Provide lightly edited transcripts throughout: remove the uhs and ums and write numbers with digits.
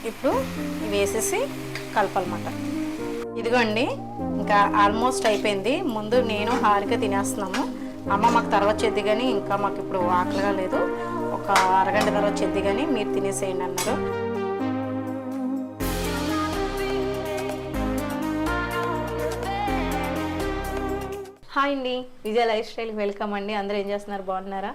ఇప్పుడు ఇవి వేసేసి కలపాలన్నమాట. ఇదిగోండి ఇంకా ఆల్మోస్ట్ అయిపోయింది. ముందు నేను హారిక తినేస్తున్నాము. అమ్మ మాకు తర్వాత చెద్ది కానీ ఇంకా మాకు ఇప్పుడు ఆకలిగా లేదు, ఒక అరగంట తర్వాత చెద్ది కానీ మీరు తినేసేయండి అన్నారు. హాయ్ అండి, విజయ లైఫ్ స్టైల్కి వెల్కమ్ అండి. అందరూ ఏం చేస్తున్నారు, బాగున్నారా?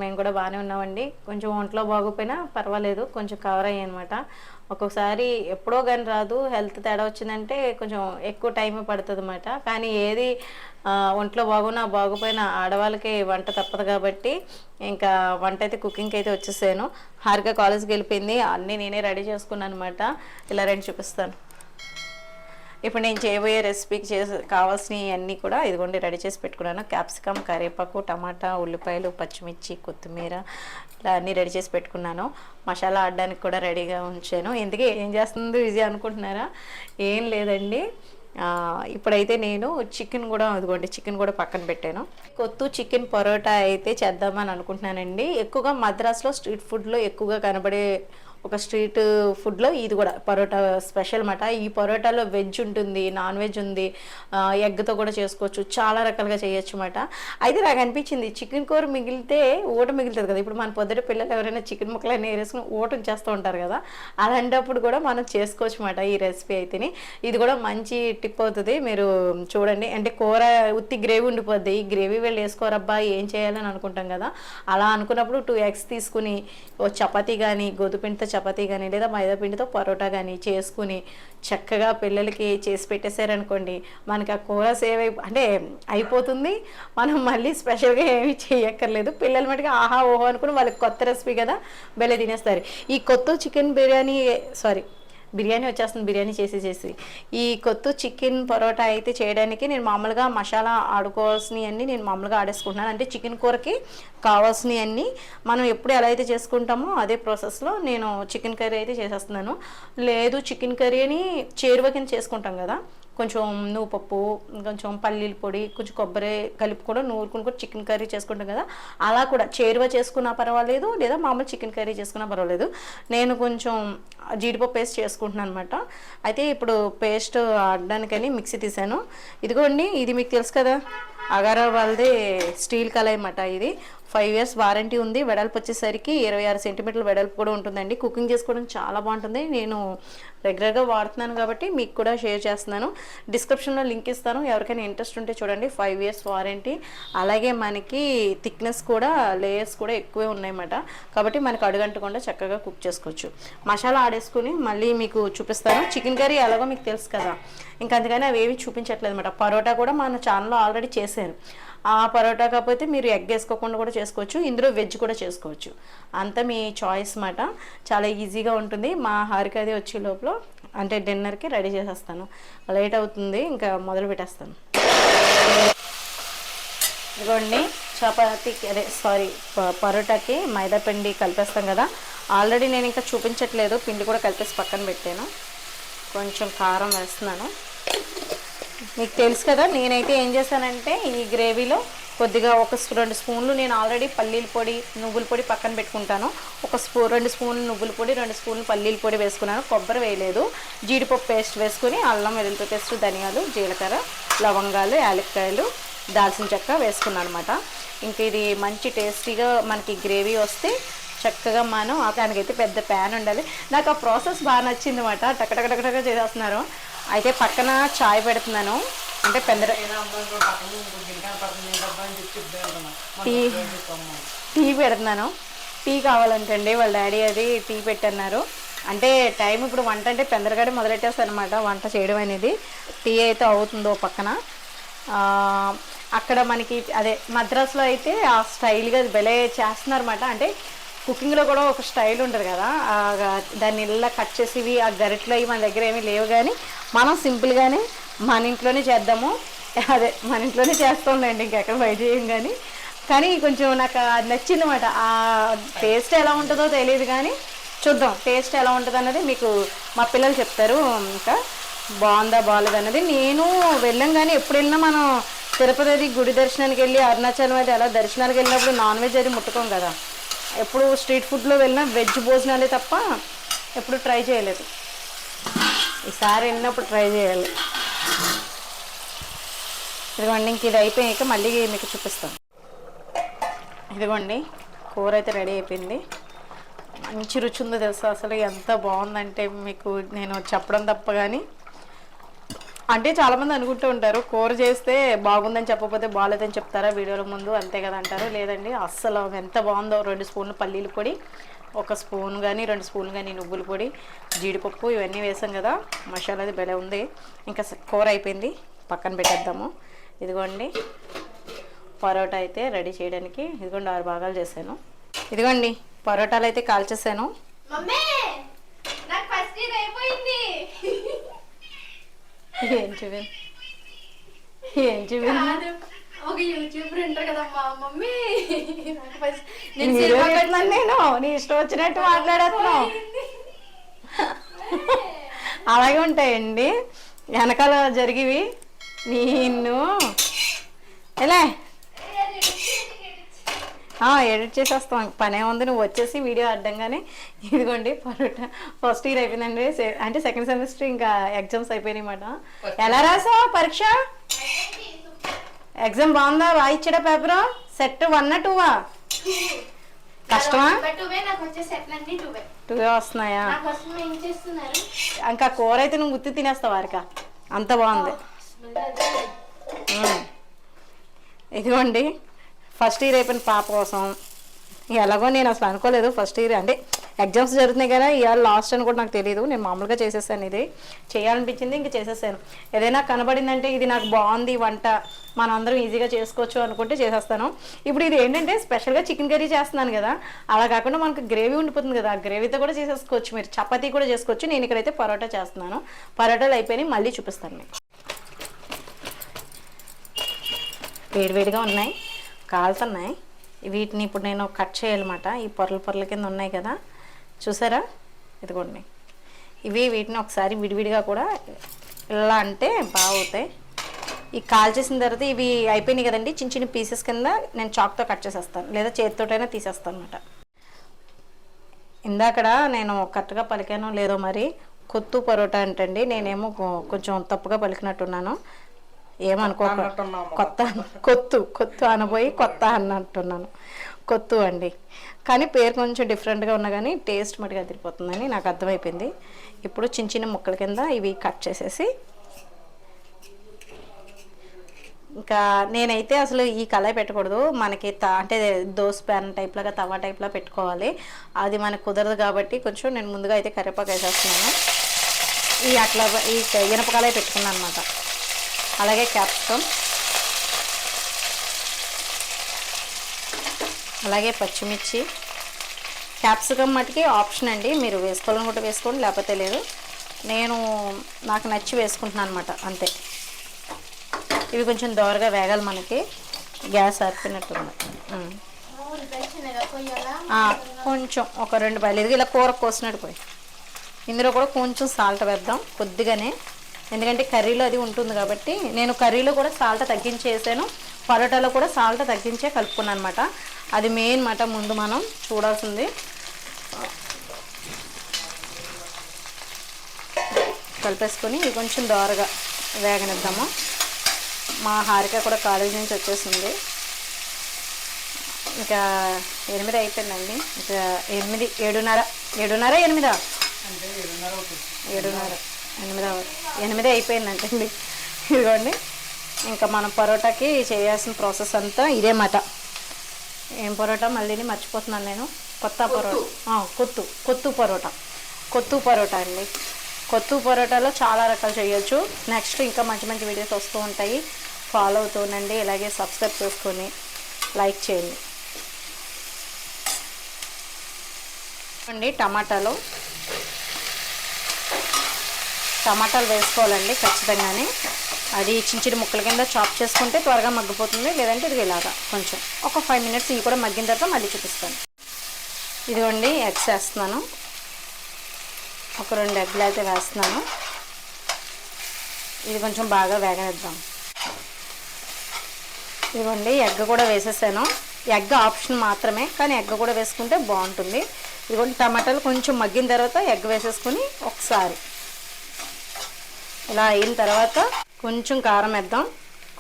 మేము కూడా బాగానే ఉన్నామండి. కొంచెం ఒంట్లో బాగోపోయినా పర్వాలేదు, కొంచెం కవర్ అయ్యాయి అనమాట. ఒక్కొక్కసారి ఎప్పుడో కానీ రాదు, హెల్త్ తేడా వచ్చిందంటే కొంచెం ఎక్కువ టైం పడుతుంది అన్నమాట. కానీ ఏది ఒంట్లో బాగోపోయినా ఆడవాళ్ళకి వంట తప్పదు కాబట్టి ఇంకా వంట అయితే కుకింగ్కి అయితే వచ్చేసాను. హారిక కాలేజ్కి వెళ్ళిపోయింది, అన్నీ నేనే రెడీ చేసుకున్నాను అనమాట. ఇలా రెడీ చూపిస్తాను. ఇప్పుడు నేను చేయబోయే రెసిపీకి కావాల్సినవి అన్నీ కూడా ఇదిగోండి రెడీ చేసి పెట్టుకున్నాను. క్యాప్సికమ్, కరివేపాకు, టమాటా, ఉల్లిపాయలు, పచ్చిమిర్చి, కొత్తిమీర ఇలా అన్నీ రెడీ చేసి పెట్టుకున్నాను. మసాలా ఆడడానికి కూడా రెడీగా ఉంచాను. ఎందుకే ఏం చేస్తుంది విజయ్ అనుకుంటున్నారా? ఏం లేదండి, ఇప్పుడైతే నేను చికెన్ కూడా అదిగోండి చికెన్ కూడా పక్కన పెట్టాను. కొత్తు చికెన్ పరోటా అయితే చేద్దామని అనుకుంటున్నానండి. ఎక్కువగా మద్రాసులో స్ట్రీట్ ఫుడ్లో ఎక్కువగా కనబడే ఒక స్ట్రీట్ ఫుడ్లో ఇది కూడా పరోటా స్పెషల్ అన్నమాట. ఈ పరోటాలో వెజ్ ఉంటుంది, నాన్ వెజ్ ఉంది, ఎగ్తో కూడా చేసుకోవచ్చు, చాలా రకాలుగా చేయొచ్చు అన్నమాట. అయితే నాకు అనిపించింది చికెన్ కూర మిగిలితే ఊట మిగులుతుంది కదా. ఇప్పుడు మన పొద్దుట పిల్లలు ఎవరైనా చికెన్ ముక్కలన్నీ వేసుకుని ఊటం చేస్తూ ఉంటారు కదా, అలాంటప్పుడు కూడా మనం చేసుకోవచ్చు అన్నమాట ఈ రెసిపీ అయితేనే. ఇది కూడా మంచి టిప్ అవుతుంది, మీరు చూడండి. అంటే కూర ఉత్తి గ్రేవీ ఉండిపోద్ది, ఈ గ్రేవీ వెళ్ళి వేసుకోరబ్బా ఏం చేయాలని అనుకుంటాం కదా. అలా అనుకున్నప్పుడు 2 eggs తీసుకుని ఓ చపాతీ కానీ గోధుమపిండితో చపాతీ కానీ లేదా మైదా పిండితో పరోటా కానీ చేసుకుని చక్కగా పిల్లలకి చేసి పెట్టేశారనుకోండి, మనకి ఆ కూర సేవ్ అంటే అయిపోతుంది. మనం మళ్ళీ స్పెషల్గా ఏమీ చేయక్కర్లేదు. పిల్లల మటుగా ఆహా ఓహో అనుకుని వాళ్ళకి కొత్త రెసిపీ కదా భలే తినేస్తారు. ఈ కొత్త చికెన్ బిర్యానీ వచ్చేస్తుంది, బిర్యానీ చేసి ఈ కొత్త చికెన్ పరోటా అయితే చేయడానికి నేను మామూలుగా మసాలా ఆడుకోవాల్సినవన్నీ నేను మామూలుగా ఆడేసుకుంటున్నాను. అంటే చికెన్ కూరకి కావాల్సినవన్నీ మనం ఎప్పుడు ఎలా అయితే చేసుకుంటామో అదే ప్రాసెస్లో నేను చికెన్ కర్రీ అయితే చేసేస్తున్నాను. లేదు చికెన్ కర్రీని చేరువ కింద చేసుకుంటాం కదా, కొంచెం నువ్వుపప్పు, కొంచెం పల్లీల పొడి, కొంచెం కొబ్బరి కలిపి కూడా నూరుకుని కూడా చికెన్ కర్రీ చేసుకుంటాం కదా, అలా కూడా చేరువ చేసుకున్నా పర్వాలేదు, లేదా మామూలు చికెన్ కర్రీ చేసుకున్నా పర్వాలేదు. నేను కొంచెం జీడిపప్పు పేస్ట్ చేసుకుంటున్నాను అనమాట. అయితే ఇప్పుడు పేస్ట్ ఆడడానికని మిక్సీ తీసాను. ఇదిగోండి, ఇది మీకు తెలుసు కదా, అగారా వాళ్ళది స్టీల్ కళాయి అన్నమాట. ఇది 5 years వారంటీ ఉంది. వెడల్పు వచ్చేసరికి 26 centimeters వెడల్పు కూడా ఉంటుందండి. కుకింగ్ చేసుకోవడం చాలా బాగుంటుంది. నేను రెగ్యులర్గా వాడుతున్నాను కాబట్టి మీకు కూడా షేర్ చేస్తున్నాను. డిస్క్రిప్షన్లో లింక్ ఇస్తాను, ఎవరికైనా ఇంట్రెస్ట్ ఉంటే చూడండి. 5 years వారంటీ, అలాగే మనకి థిక్నెస్ కూడా లేయర్స్ కూడా ఎక్కువే ఉన్నాయన్నమాట. కాబట్టి మనకు అడుగంటకుండా చక్కగా కుక్ చేసుకోవచ్చు. మసాలా ఆడేసుకుని మళ్ళీ మీకు చూపిస్తాను. చికెన్ కర్రీ ఎలాగో మీకు తెలుసు కదా, ఇంకా అందుకని అవి ఏవి చూపించట్లేదు అనమాట. పరోటా కూడా మన ఛానల్లో ఆల్రెడీ చేశాను. ఆ పరోటా కాకపోతే మీరు ఎగ్ వేసుకోకుండా కూడా చేసుకోవచ్చు, ఇందులో వెజ్ కూడా చేసుకోవచ్చు, అంతా మీ చాయిస్ మాట. చాలా ఈజీగా ఉంటుంది. మా హారికది వచ్చే లోపల అంటే డిన్నర్కి రెడీ చేసేస్తాను. లేట్ అవుతుంది, ఇంకా మొదలు పెట్టేస్తాను. ఇదిగోండి పరోటాకి మైదా పిండి కలిపేస్తాం కదా. ఆల్రెడీ నేను ఇంకా చూపించట్లేదు, పిండి కూడా కలిపేసి పక్కన పెట్టాను. కొంచెం కారం వేస్తున్నాను. మీకు తెలుసు కదా, నేనైతే ఏం చేశానంటే ఈ గ్రేవీలో కొద్దిగా 1-2 స్పూన్లు నేను ఆల్రెడీ పల్లీల పొడి, నువ్వుల పొడి పక్కన పెట్టుకుంటాను. 2 స్పూన్లు నువ్వుల పొడి, 2 స్పూన్లు పల్లీల పొడి వేసుకున్నాను. కొబ్బరి వేయలేదు. జీడిపప్పు పేస్ట్ వేసుకుని అల్లం వెల్లుల్లి పేస్ట్, ధనియాలు, జీలకర్ర, లవంగాలు, యాలక్కాయలు, దాల్చిన చెక్క వేసుకున్నాను అనమాట. ఇంకా ఇది మంచి టేస్టీగా మనకి గ్రేవీ వస్తే చక్కగా మనం దానికైతే పెద్ద ప్యాన్ ఉండాలి. నాకు ఆ ప్రాసెస్ బాగా నచ్చింది అనమాట. టకటకటకటగా చేసేస్తున్నారు. అయితే పక్కన చాయ్ పెడుతున్నాను, అంటే టీ పెడుతున్నాను. టీ కావాలంటే అండి వాళ్ళ డాడీ అది టీ పెట్టన్నారు. అంటే టైం ఇప్పుడు వంట అంటే పెందరగాడే మొదలెట్టేస్తాను అనమాట వంట చేయడం అనేది. టీ అయితే అవుతుందో పక్కన. అక్కడ మనకి అదే మద్రాసులో అయితే ఆ స్టైల్గా భలే చేస్తున్నారన్నమాట. అంటే కుకింగ్లో కూడా ఒక స్టైల్ ఉంటుంది కదా, దాన్ని ఇలా కట్ చేసేవి ఆ గరిట్లో మన దగ్గర ఏమీ లేవు. కానీ మనం సింపుల్గానే మన ఇంట్లోనే చేద్దాము. అదే మన ఇంట్లోనే చేస్తాంలేండి, ఇంకెక్కడ బయట చేయం. కానీ కొంచెం నాకు నచ్చింది అన్నమాట. ఆ టేస్ట్ ఎలా ఉంటుందో తెలియదు, కానీ చూద్దాం టేస్ట్ ఎలా ఉంటుంది అన్నది మీకు మా పిల్లలు చెప్తారు. ఇంకా బాగుందా బాగాలేదు అన్నది. నేను వెళ్ళాం కానీ ఎప్పుడు వెళ్ళినా మనం తిరుపతి గుడి దర్శనానికి వెళ్ళి అరుణాచలం అయితే అలా దర్శనానికి వెళ్ళినప్పుడు నాన్ వెజ్ అది ముట్టుకోం కదా. ఎప్పుడు స్ట్రీట్ ఫుడ్లో వెళ్ళినా వెజ్ భోజనాలే తప్ప ఎప్పుడు ట్రై చేయలేదు. ఈసారి వెళ్ళినప్పుడు ట్రై చేయాలి. ఇదిగోండి, ఇంక ఇది అయిపోయాక మళ్ళీ మీకు చూపిస్తాను. ఇదిగోండి, కూర అయితే రెడీ అయిపోయింది. మంచి రుచి ఉందో తెలుసా, అసలు ఎంత బాగుందంటే మీకు నేను చెప్పడం తప్ప కానీ. అంటే చాలామంది అనుకుంటూ ఉంటారు కూర చేస్తే బాగుందని చెప్పకపోతే బాగాలేదని చెప్తారా వీడియోల ముందు, అంతే కదా అంటారు. లేదండి, అస్సలు ఎంత బాగుందో. 2 స్పూన్లు పల్లీల పొడి, 1 స్పూన్ కానీ 2 స్పూన్లు కానీ నువ్వుల పొడి, జీడిపప్పు ఇవన్నీ వేసాం కదా. మసాలా అది భలే ఉంది. ఇంకా కూర అయిపోయింది, పక్కన పెట్టేద్దాము. ఇదిగోండి పరోటా అయితే రెడీ చేయడానికి. ఇదిగోండి 6 భాగాలు చేశాను. ఇదిగోండి పరోటాలు అయితే కాల్చేసాను. ఏం చూపింది నేను నీ ఇష్టం వచ్చినట్టు మాట్లాడేస్తున్నావు. అలాగే ఉంటాయండి వెనకాల జరిగివి. నిన్ను ఎలా ఎడిట్ చేసేస్తాం, పనే ఉంది. నువ్వు వచ్చేసి వీడియో అడ్డంగానే. ఇదిగోండి పరోటా ఫస్ట్ ఇయర్ అయిపోయిందండి, అంటే సెకండ్ సెమిస్టర్ ఇంకా ఎగ్జామ్స్ అయిపోయినాయి అన్నమాట. ఎలా రాసావు పరీక్ష? ఎగ్జామ్ బాగుందా? బాగా ఇచ్చాడా పేపర్? సెట్ 1 2 కష్టమా? 2 వస్తున్నాయా? ఇంకా కూర అయితే నువ్వు గుర్తు తినేస్తావు వారిక, అంత బాగుంది. ఇదిగోండి ఫస్ట్ ఇయర్ అయిపోయిన పాప కోసం. ఎలాగో నేను అసలు అనుకోలేదు ఫస్ట్ ఇయర్ అంటే ఎగ్జామ్స్ జరుగుతున్నాయి కదా, ఇవాళ లాస్ట్ అని కూడా నాకు తెలియదు. నేను మామూలుగా చేసేసాను, ఇది చేయాలనిపించింది ఇంక చేసేసాను. ఏదైనా కనబడిందంటే ఇది నాకు బాగుంది వంట, మనం అందరం ఈజీగా చేసుకోవచ్చు అనుకుంటే చేసేస్తాను. ఇప్పుడు ఇది ఏంటంటే స్పెషల్గా చికెన్ కర్రీ చేస్తున్నాను కదా, అలా కాకుండా మనకు గ్రేవీ ఉండిపోతుంది కదా, ఆ గ్రేవీతో కూడా చేసేసుకోవచ్చు. మీరు చపాతీ కూడా చేసుకోవచ్చు. నేను ఇక్కడైతే పరోటా చేస్తున్నాను. పరోటాలు అయిపోయినాయి, మళ్ళీ చూపిస్తాను మీకు. వేడివేడిగా ఉన్నాయి, కాలుతున్నాయి. వీటిని ఇప్పుడు నేను కట్ చేయాలన్నమాట. ఈ పొరల కింద ఉన్నాయి కదా, చూసారా? ఇదిగోండి వీటిని ఒకసారి విడివిడిగా కూడా ఇలా అంటే బాగుతాయి. ఈ కాల్ చేసిన తర్వాత ఇవి అయిపోయినాయి కదండి, చిన్న చిన్న పీసెస్ కింద నేను చాక్తో కట్ చేసేస్తాను, లేదా చేతితోటైనా తీసేస్తాను అనమాట. ఇందాకడ నేను కరెక్ట్గా పలికానో లేదో మరి, కొత్తు పరోటా అంటండి. నేనేమో కొంచెం తప్పుగా పలికినట్టున్నాను, ఏమనుకోక. కొత్తు అనబోయి కొత్త అన్నట్టున్నాను. కొత్తు అండి, కానీ పేరు కొంచెం డిఫరెంట్గా ఉన్నా కానీ టేస్ట్ మటుగా అదిరిపోతుందని నాకు అర్థమైపోయింది. ఇప్పుడు చిన్న చిన్న ముక్కల కింద ఇవి కట్ చేసేసి, ఇంకా నేనైతే అసలు ఈ కళాయి పెట్టకూడదు, మనకి అంటే దోశ ప్యాన్ టైప్లాగా తవా టైప్లా పెట్టుకోవాలి. అది మనకు కుదరదు కాబట్టి కొంచెం నేను ముందుగా అయితే కరివేపాకు వేసేస్తున్నాను. ఈ ఇనప కళాయి పెట్టుకున్నాను అనమాట. అలాగే క్యాప్సికమ్, అలాగే పచ్చిమిర్చి. క్యాప్సికమ్ మటుకి ఆప్షన్ అండి, మీరు వేసుకోవాలని కూడా వేసుకోండి, లేకపోతే లేదు. నాకు నచ్చి వేసుకుంటున్నాను అనమాట, అంతే. ఇవి కొంచెం దోరగా వేగాలి, మనకి గ్యాస్ ఆరిపోయినట్టుంది. కొంచెం ఒక 2 పాయలు ఇలా కూర కోసినట్టు పోయి. ఇందులో కూడా కొంచెం సాల్ట్ వేద్దాం కొద్దిగానే, ఎందుకంటే కర్రీలో అది ఉంటుంది కాబట్టి. నేను కర్రీలో కూడా సాల్ట్ తగ్గించేసాను, పరోటాలో కూడా సాల్ట్ తగ్గించే కలుపుకున్నాను అనమాట. అది మెయిన్ మాట, ముందు మనం చూడాల్సింది. కలిపేసుకొని ఇవి కొంచెం దోరగా వేగనిద్దాము. మా హారిక కూడా కాలేజీ నుంచి వచ్చేసింది. ఇంకా 8 అయిపోయిందండి, ఇంకా 8 7:30 8 అయిపోయిందంటే అండి. ఇదిగోండి, ఇంకా మనం పరోటాకి చేయాల్సిన ప్రాసెస్ అంతా ఇదే మాట. ఏం పరోటా మళ్ళీ మర్చిపోతున్నాను నేను. కొత్తు పరోటా అండి. కొత్తు పరోటాలో చాలా రకాలు చేయొచ్చు. నెక్స్ట్ ఇంకా మంచి మంచి వీడియోస్ వస్తూ ఉంటాయి, ఫాలో అవుతూనండి. అలాగే సబ్స్క్రైబ్ చేసుకొని లైక్ చేయండి. అండి టమాటాలు వేసుకోవాలండి ఖచ్చితంగానే. అది చిన్న చిన్న ముక్కల కింద చాప్ చేసుకుంటే త్వరగా మగ్గిపోతుంది, లేదంటే ఇది ఇలాగా కొంచెం ఒక 5 మినిట్స్ ఇవి కూడా మగ్గిన తర్వాత మళ్ళీ చూపిస్తాను. ఇదిగోండి ఎగ్స్ వేస్తున్నాను, ఒక 2 ఎగ్లు అయితే వేస్తున్నాను. ఇది కొంచెం బాగా వేగనిద్దాం. ఇదిగోండి ఎగ్ కూడా వేసేసాను. ఎగ్ ఆప్షన్ మాత్రమే, కానీ ఎగ్ కూడా వేసుకుంటే బాగుంటుంది. ఇదిగోండి టమాటాలు కొంచెం మగ్గిన తర్వాత ఎగ్ వేసేసుకొని ఒకసారి ఇలా అయిన తర్వాత కొంచెం కారం వేద్దాం.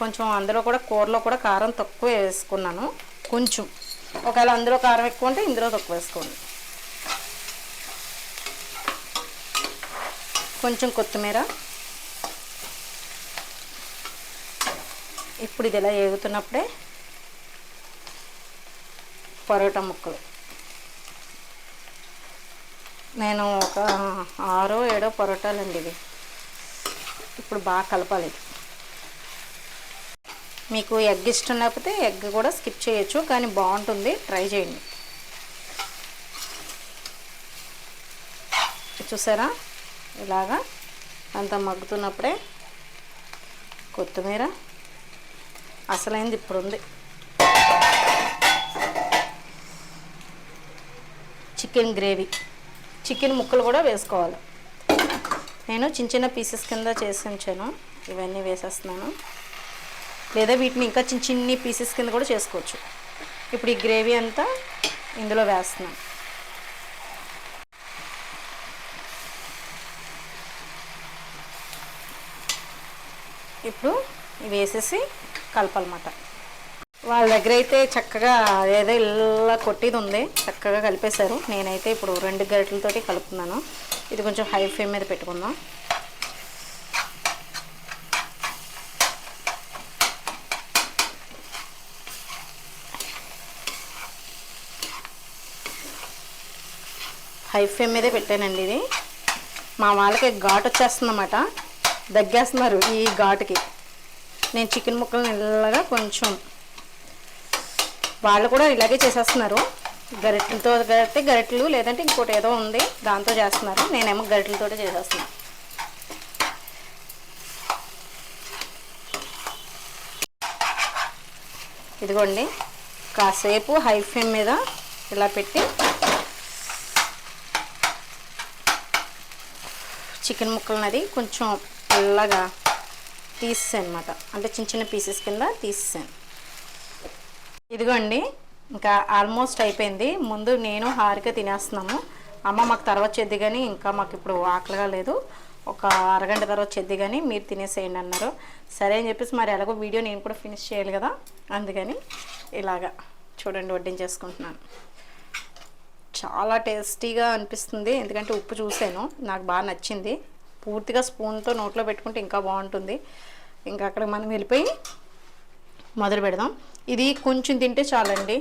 కొంచెం అందులో కూడా కూరలో కూడా కారం తక్కువ వేసుకున్నాను. కొంచెం ఒకవేళ అందులో కారం ఎక్కువ ఉంటే ఇందులో తక్కువ వేసుకోండి. కొంచెం కొత్తిమీర. ఇప్పుడు ఇది ఇలా వేగుతున్నప్పుడే పరోటా ముక్కలు నేను ఒక 6-7 పరోటాలు అండి ఇవి. ఇప్పుడు బాగా కలపాలి. మీకు ఎగ్ ఇష్టం లేకపోతే ఎగ్ కూడా స్కిప్ చేయొచ్చు, కానీ బాగుంటుంది, ట్రై చేయండి. చూసారా ఇలాగా అంత మగ్గుతున్నప్పుడే కొత్తిమీర. అసలైంది ఇప్పుడు ఉంది. చికెన్ గ్రేవీ, చికెన్ ముక్కలు కూడా వేసుకోవాలి. నేను చిన్న చిన్న పీసెస్ కింద చేసి ఉంచాను. ఇవన్నీ వేసేస్తున్నాను. లేదా వీటిని ఇంకా చిన్న చిన్ని పీసెస్ కింద కూడా చేసుకోవచ్చు. ఇప్పుడు ఈ గ్రేవీ అంతా ఇందులో వేస్తున్నాను. ఇప్పుడు ఇవి వేసేసి కలపాలన్నమాట. వాళ్ళ దగ్గర అయితే చక్కగా ఏదో ఇలా కొట్టిది ఉంది, చక్కగా కలిపేశారు. నేనైతే ఇప్పుడు 2 గరిటెలతోటి కలుపుతున్నాను. ఇది కొంచెం హై ఫ్లేమ్ మీద పెట్టుకుందాం. హై ఫ్లేమ్ మీదే పెట్టానండి. ఇది మా వాళ్ళకి ఘాటు వచ్చేస్తుందన్నమాట, దగ్గేస్తున్నారు ఈ ఘాటుకి. నేను చికెన్ ముక్కలు ఇలాగా కొంచెం, వాళ్ళు కూడా ఇలాగే చేసేస్తున్నారు గరిటెలతో. గరిటెలు లేదంటే ఇంకోటి ఏదో ఉంది దాంతో చేస్తున్నారు. నేనేమో గరిటెలతో చేసేస్తున్నాను. ఇదిగోండి కాసేపు హై ఫ్లేమ్ మీద ఇలా పెట్టి చికెన్ ముక్కలన్నది కొంచెం ఇలాగా తీసేసాను అనమాట. అంటే చిన్న చిన్న పీసెస్ కింద తీసేసాను. ఇదిగోండి ఇంకా ఆల్మోస్ట్ అయిపోయింది. ముందు నేను హారిక తినేస్తున్నాము. అమ్మ మాకు తర్వాత చేద్ది కానీ ఇంకా మాకు ఇప్పుడు ఆకలిగా లేదు, ఒక అరగంట తర్వాత చేద్ది కానీ మీరు తినేసేయండి అన్నారు. సరే అని చెప్పేసి మరి ఎలాగో వీడియో నేను కూడా ఫినిష్ చేయాలి కదా, అందుకని ఇలాగా చూడండి వడ్డించేసుకుంటున్నాను. చాలా టేస్టీగా అనిపిస్తుంది, ఎందుకంటే ఉప్పు చూసాను, నాకు బాగా నచ్చింది. పూర్తిగా స్పూన్తో నోట్లో పెట్టుకుంటే ఇంకా బాగుంటుంది. ఇంకా అక్కడ మనం వెళ్ళిపోయి మొదలు పెడదాం. ఇది కొంచెం తింటే చాలండి.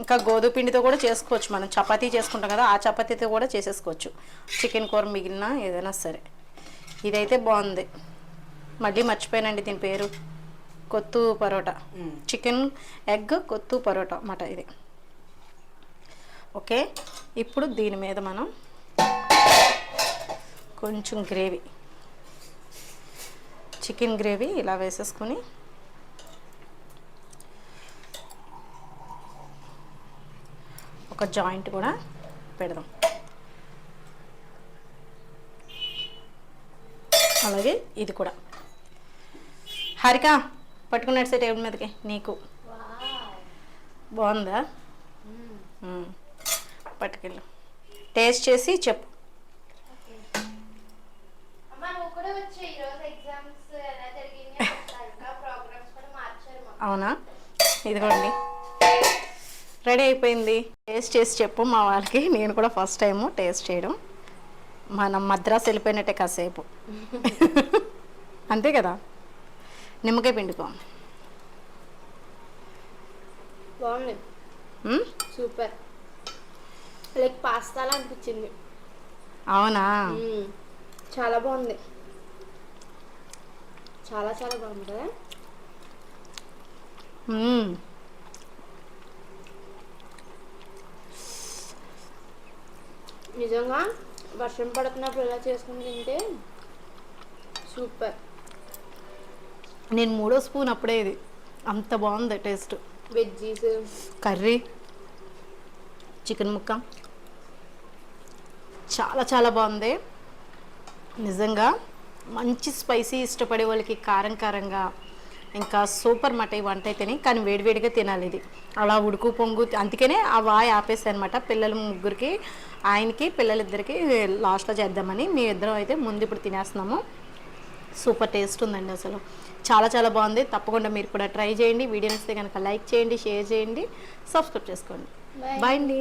ఇంకా గోధుమ పిండితో కూడా చేసుకోవచ్చు. మనం చపాతీ చేసుకుంటాం కదా, ఆ చపాతీతో కూడా చేసేసుకోవచ్చు. చికెన్ కూర మిగిలిన ఏదైనా సరే. ఇదైతే బాగుంది. మళ్ళీ మర్చిపోయానండి దీని పేరు, కొత్తు పరోటా. చికెన్ ఎగ్ కొత్తు పరోటా అన్నమాట ఇది. ఓకే, ఇప్పుడు దీని మీద మనం కొంచెం గ్రేవీ, చికెన్ గ్రేవీ ఇలా వేసేసుకొని ఒక జాయింట్ కూడా పెడదాం. అలాగే ఇది కూడా. హారిక పట్టుకున్నట్టు టేబుల్ మీదకి. నీకు బాగుందా? పట్టుకెళ్ళు, టేస్ట్ చేసి చెప్పు. అవునా? ఇదిగోండి రెడీ అయిపోయింది. టేస్ట్ చేసి చెప్పు మా వాళ్ళకి. నేను కూడా ఫస్ట్ టైము టేస్ట్ చేయడం. మనం మద్రాసు వెళ్ళిపోయినట్టే కాసేపు. అంతే కదా. నిమ్మకాయ పిండుకో. బాగుంది, సూపర్. లైక్ పాస్తాలా అనిపించింది. అవునా? చాలా బాగుంది, చాలా చాలా బాగుంది కదా. నిజంగా వర్షం పడుతున్నప్పుడు ఎలా చేసుకుని తింటే సూపర్. నేను 3వ స్పూన్ అప్పుడే. ఇది అంత బాగుంది టేస్ట్. వెజ్జీస్, కర్రీ, చికెన్ ముక్క చాలా చాలా బాగుంది నిజంగా. మంచి స్పైసీ ఇష్టపడే వాళ్ళకి కారం కారంగా, ఇంకా సూపర్ మాట ఈ వంట అయితేనే, కానీ వేడివేడిగా తినాలి ఇది. అలా ఉడుకు పొంగు అందుకనే ఆ వాయి ఆపేసాను అనమాట. పిల్లలు ముగ్గురికి, ఆయనకి, పిల్లలిద్దరికి లాస్ట్లో చేద్దామని. మీ ఇద్దరం అయితే ముందు ఇప్పుడు తినేస్తున్నాము. సూపర్ టేస్ట్ ఉందండి అసలు, చాలా చాలా బాగుంది. తప్పకుండా మీరు కూడా ట్రై చేయండి. వీడియో నచ్చితే కనుక లైక్ చేయండి, షేర్ చేయండి, సబ్స్క్రైబ్ చేసుకోండి. బాయ్ అండి.